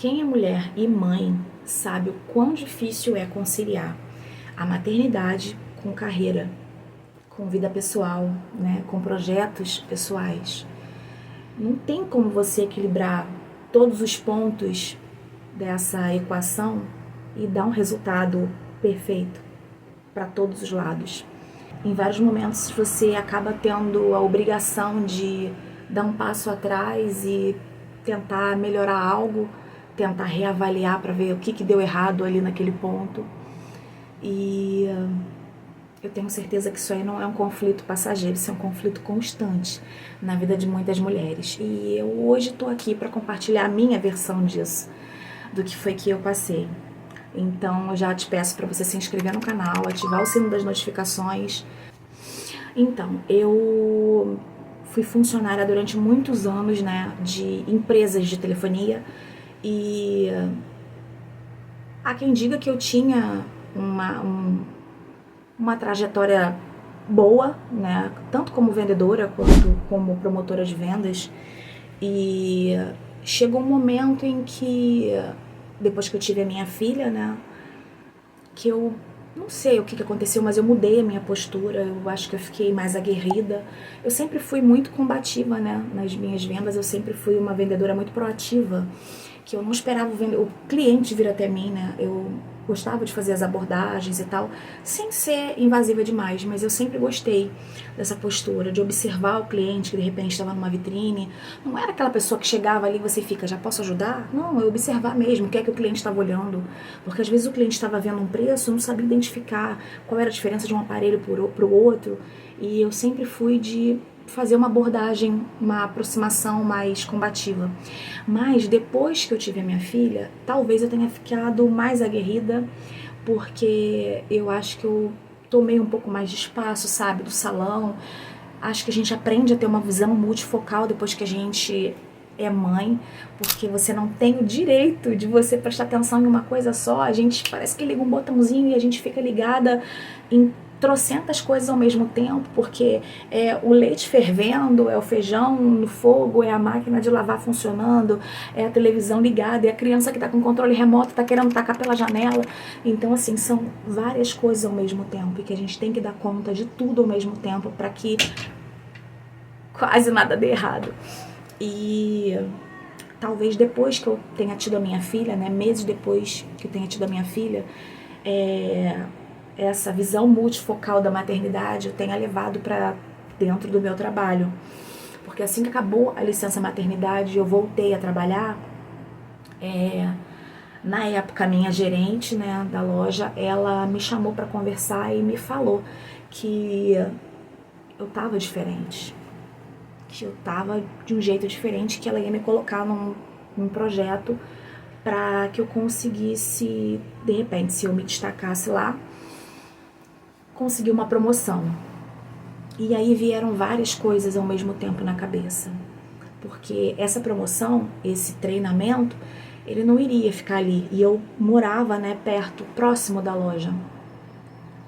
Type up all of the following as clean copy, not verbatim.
Quem é mulher e mãe sabe o quão difícil é conciliar a maternidade com carreira, com vida pessoal, né, com projetos pessoais. Não tem como você equilibrar todos os pontos dessa equação e dar um resultado perfeito para todos os lados. Em vários momentos você acaba tendo a obrigação de dar um passo atrás e tentar melhorar algo, tentar reavaliar para ver o que deu errado ali naquele ponto. E eu tenho certeza que isso aí não é um conflito passageiro, isso é um conflito constante na vida de muitas mulheres. E eu hoje estou aqui para compartilhar a minha versão disso, do que foi que eu passei. Então eu já te peço para você se inscrever no canal, ativar o sino das notificações. Então, eu fui funcionária durante muitos anos, né, de empresas de telefonia, e há quem diga que eu tinha uma trajetória boa, né, tanto como vendedora quanto como promotora de vendas. E chegou um momento em que, depois que eu tive a minha filha, né, que eu não sei o que aconteceu, mas eu mudei a minha postura, eu acho que eu fiquei mais aguerrida. Eu sempre fui muito combativa, né, nas minhas vendas, eu sempre fui uma vendedora muito proativa, que eu não esperava o cliente vir até mim, né, eu gostava de fazer as abordagens e tal, sem ser invasiva demais, mas eu sempre gostei dessa postura, de observar o cliente que de repente estava numa vitrine. Não era aquela pessoa que chegava ali e você fica, já posso ajudar? Não, eu observar mesmo o que é que o cliente estava olhando, porque às vezes o cliente estava vendo um preço, não sabia identificar qual era a diferença de um aparelho para o outro, e eu sempre fui de fazer uma abordagem, uma aproximação mais combativa. Mas depois que eu tive a minha filha, talvez eu tenha ficado mais aguerrida, porque eu acho que eu tomei um pouco mais de espaço, sabe, do salão. Acho que a gente aprende a ter uma visão multifocal depois que a gente é mãe, porque você não tem o direito de você prestar atenção em uma coisa só. A gente parece que liga um botãozinho e a gente fica ligada em trocentas coisas ao mesmo tempo, porque é o leite fervendo, é o feijão no fogo, é a máquina de lavar funcionando, é a televisão ligada, é a criança que está com controle remoto, está querendo tacar pela janela. Então, assim, são várias coisas ao mesmo tempo e que a gente tem que dar conta de tudo ao mesmo tempo para que quase nada dê errado. E talvez depois que eu tenha tido a minha filha, né, meses depois que eu tenha tido a minha filha, essa visão multifocal da maternidade eu tenha levado para dentro do meu trabalho. Porque assim que acabou a licença maternidade, eu voltei a trabalhar. Na época, a minha gerente, né, da loja, ela me chamou para conversar e me falou que eu tava diferente, que eu tava de um jeito diferente, que ela ia me colocar num projeto para que eu conseguisse, de repente, se eu me destacasse lá, conseguir uma promoção. E aí vieram várias coisas ao mesmo tempo na cabeça, porque essa promoção, esse treinamento, ele não iria ficar ali, e eu morava, né, perto, próximo da loja,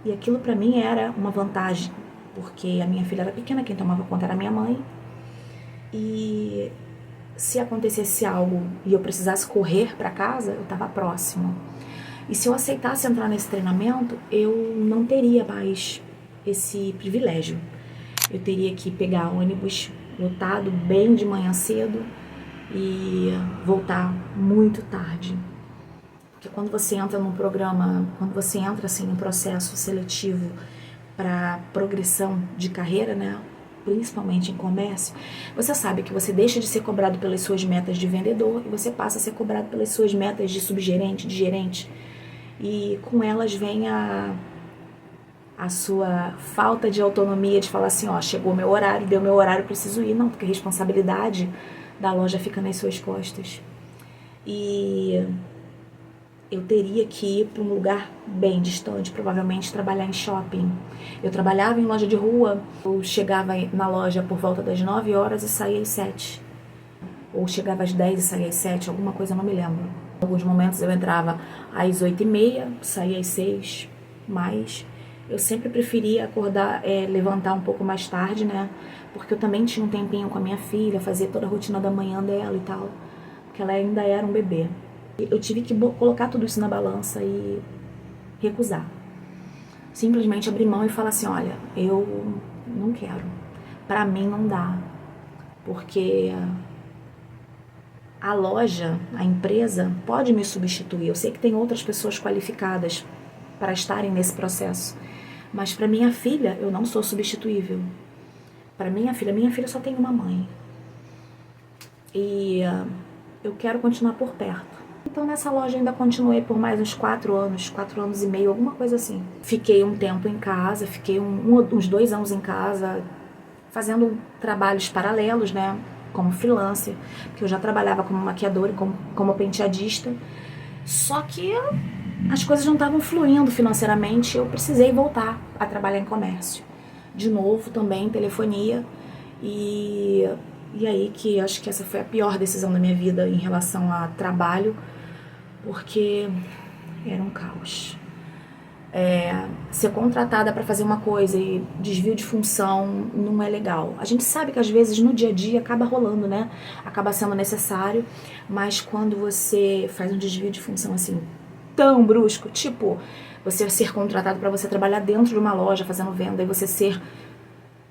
e aquilo para mim era uma vantagem, porque a minha filha era pequena, quem tomava conta era a minha mãe, e se acontecesse algo e eu precisasse correr para casa, eu estava próximo. E se eu aceitasse entrar nesse treinamento, eu não teria mais esse privilégio. Eu teria que pegar ônibus lotado bem de manhã cedo e voltar muito tarde. Porque quando você entra num programa, quando você entra assim num processo seletivo para progressão de carreira, né, principalmente em comércio, você sabe que você deixa de ser cobrado pelas suas metas de vendedor e você passa a ser cobrado pelas suas metas de subgerente, de gerente. E com elas vem a sua falta de autonomia de falar assim, ó, chegou meu horário, deu meu horário, preciso ir. Não, porque a responsabilidade da loja fica nas suas costas. E eu teria que ir para um lugar bem distante, provavelmente trabalhar em shopping. Eu trabalhava em loja de rua, eu chegava na loja por volta das 9 horas e saía às 7. Ou chegava às 10 e saía às 7, alguma coisa, eu não me lembro. Em alguns momentos eu entrava às 8h30, saía às 6, mas eu sempre preferia acordar, levantar um pouco mais tarde, né? Porque eu também tinha um tempinho com a minha filha, fazer toda a rotina da manhã dela e tal, porque ela ainda era um bebê. Eu tive que colocar tudo isso na balança e recusar. Simplesmente abrir mão e falar assim, olha, eu não quero. Pra mim não dá. Porque a loja, a empresa, pode me substituir. Eu sei que tem outras pessoas qualificadas para estarem nesse processo. Mas para minha filha, eu não sou substituível. Para minha filha só tem uma mãe. E eu quero continuar por perto. Então nessa loja ainda continuei por mais uns 4 anos e meio, alguma coisa assim. Fiquei um tempo em casa, fiquei uns 2 anos em casa, fazendo trabalhos paralelos, né? Como freelancer, porque eu já trabalhava como maquiadora e como penteadista. Só que as coisas não estavam fluindo financeiramente, eu precisei voltar a trabalhar em comércio. De novo também, telefonia. E aí que acho que essa foi a pior decisão da minha vida em relação a trabalho, porque era um caos. Ser contratada para fazer uma coisa e desvio de função não é legal. A gente sabe que às vezes no dia a dia acaba rolando, né? Acaba sendo necessário, mas quando você faz um desvio de função assim tão brusco, tipo você ser contratado para você trabalhar dentro de uma loja fazendo venda e você ser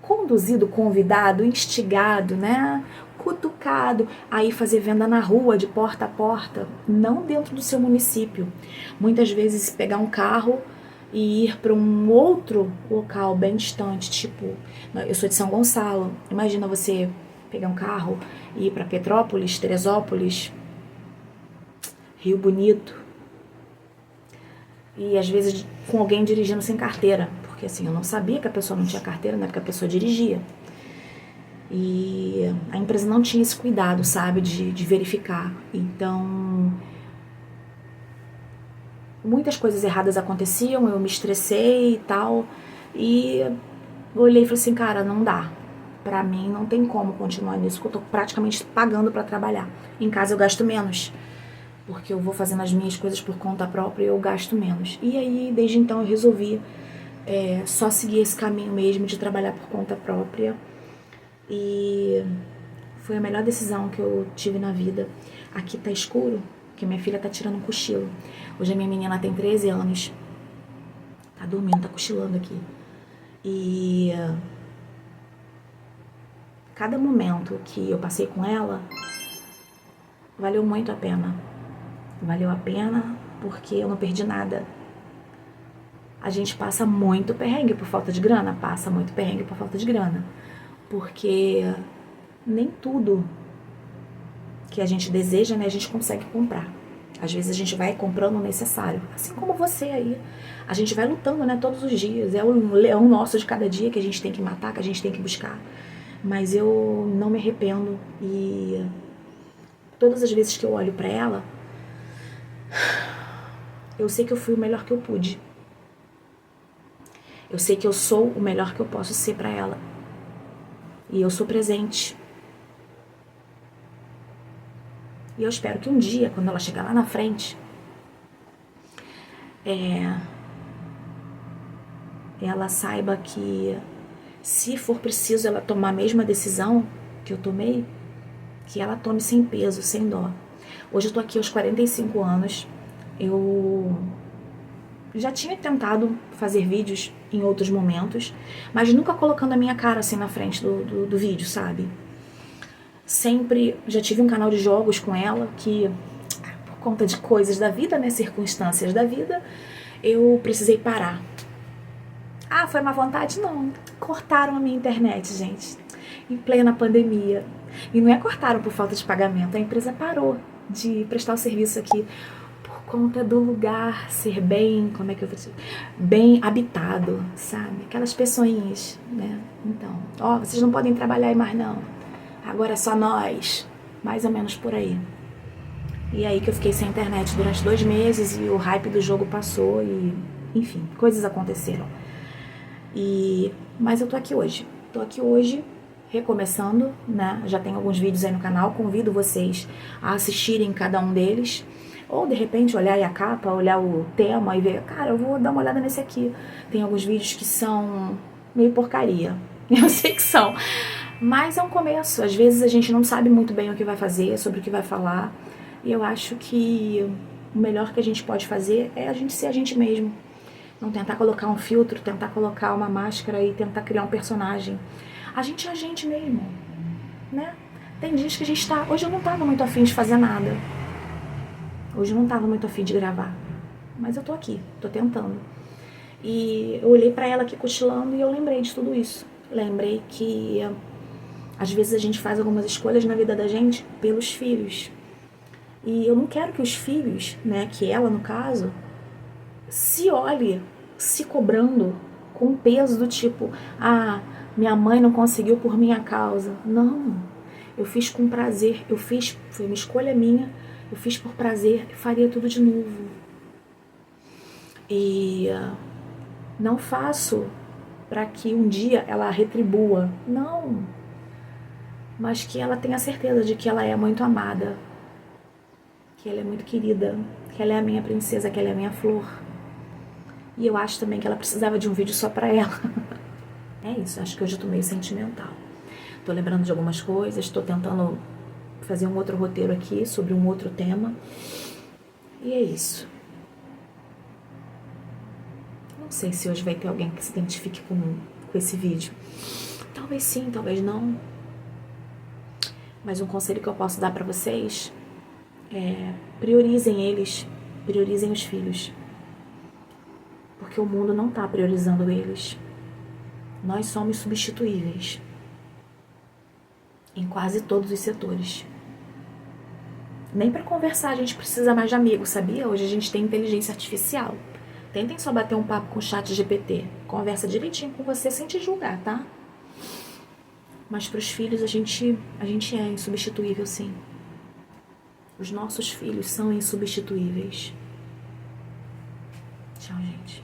conduzido, convidado, instigado, né? Cutucado, aí fazer venda na rua, de porta a porta, não dentro do seu município. Muitas vezes pegar um carro e ir para um outro local bem distante, tipo, eu sou de São Gonçalo, imagina você pegar um carro e ir para Petrópolis, Teresópolis, Rio Bonito, e às vezes com alguém dirigindo sem carteira, porque assim, eu não sabia que a pessoa não tinha carteira, né, porque a pessoa dirigia. E a empresa não tinha esse cuidado, sabe, de verificar. Então, muitas coisas erradas aconteciam, eu me estressei e tal. E olhei e falei assim, cara, não dá. Pra mim não tem como continuar nisso, porque eu tô praticamente pagando pra trabalhar. Em casa eu gasto menos, porque eu vou fazendo as minhas coisas por conta própria e eu gasto menos. E aí, desde então, eu resolvi só seguir esse caminho mesmo de trabalhar por conta própria. E foi a melhor decisão que eu tive na vida. Aqui tá escuro, porque minha filha tá tirando um cochilo. Hoje a minha menina tem 13 anos. Tá dormindo, tá cochilando aqui. E cada momento que eu passei com ela valeu muito a pena. Valeu a pena porque eu não perdi nada. A gente passa muito perrengue por falta de grana, passa muito perrengue por falta de grana. Porque nem tudo que a gente deseja, né, a gente consegue comprar. Às vezes a gente vai comprando o necessário. Assim como você aí. A gente vai lutando, né, todos os dias. É um leão nosso de cada dia que a gente tem que matar, que a gente tem que buscar. Mas eu não me arrependo. E todas as vezes que eu olho pra ela, eu sei que eu fui o melhor que eu pude. Eu sei que eu sou o melhor que eu posso ser pra ela. E eu sou presente. E eu espero que um dia, quando ela chegar lá na frente, ela saiba que, se for preciso ela tomar a mesma decisão que eu tomei, que ela tome sem peso, sem dó. Hoje eu tô aqui aos 45 anos. Eu já tinha tentado fazer vídeos em outros momentos, mas nunca colocando a minha cara assim na frente do vídeo, sabe? Sempre já tive um canal de jogos com ela que, por conta de coisas da vida, né, circunstâncias da vida, eu precisei parar. Ah, foi má vontade? Não. Cortaram a minha internet, gente, em plena pandemia. E não é cortaram por falta de pagamento, a empresa parou de prestar o serviço aqui por conta do lugar ser bem, como é que eu vou dizer, bem habitado, sabe? Aquelas pessoinhas, né? Então, ó, vocês não podem trabalhar aí mais não. Agora é só nós, mais ou menos por aí. E aí que eu fiquei sem internet durante 2 meses e o hype do jogo passou e, enfim, coisas aconteceram. Mas eu tô aqui hoje, recomeçando, né? Já tem alguns vídeos aí no canal, convido vocês a assistirem cada um deles. Ou, de repente, olhar aí a capa, olhar o tema e ver, cara, eu vou dar uma olhada nesse aqui. Tem alguns vídeos que são meio porcaria, eu sei que são, mas é um começo. Às vezes a gente não sabe muito bem o que vai fazer, sobre o que vai falar. E eu acho que o melhor que a gente pode fazer é a gente ser a gente mesmo. Não tentar colocar um filtro, tentar colocar uma máscara e tentar criar um personagem. A gente é a gente mesmo, né? Tem dias que a gente tá... Hoje eu não tava muito afim de fazer nada. Hoje eu não tava muito afim de gravar. Mas eu tô aqui, tô tentando. E eu olhei pra ela aqui cochilando e eu lembrei de tudo isso. Lembrei que às vezes a gente faz algumas escolhas na vida da gente pelos filhos. E eu não quero que os filhos, né, que ela no caso, se olhe se cobrando com peso do tipo, ah, minha mãe não conseguiu por minha causa. Não, eu fiz com prazer, foi uma escolha minha, eu fiz por prazer e faria tudo de novo. E não faço para que um dia ela retribua, não, mas que ela tenha certeza de que ela é muito amada, que ela é muito querida, que ela é a minha princesa, que ela é a minha flor. E eu acho também que ela precisava de um vídeo só pra ela. É isso, acho que hoje eu tô meio sentimental. Tô lembrando de algumas coisas, tô tentando fazer um outro roteiro aqui sobre um outro tema. E é isso. Não sei se hoje vai ter alguém que se identifique com esse vídeo. Talvez sim, talvez não. Mas um conselho que eu posso dar pra vocês é priorizem eles, priorizem os filhos. Porque o mundo não tá priorizando eles. Nós somos substituíveis em quase todos os setores. Nem para conversar a gente precisa mais de amigos, sabia? Hoje a gente tem inteligência artificial. Tentem só bater um papo com o chat GPT. Conversa direitinho com você sem te julgar, tá? Mas para os filhos a gente é insubstituível, sim. Os nossos filhos são insubstituíveis. Tchau, gente.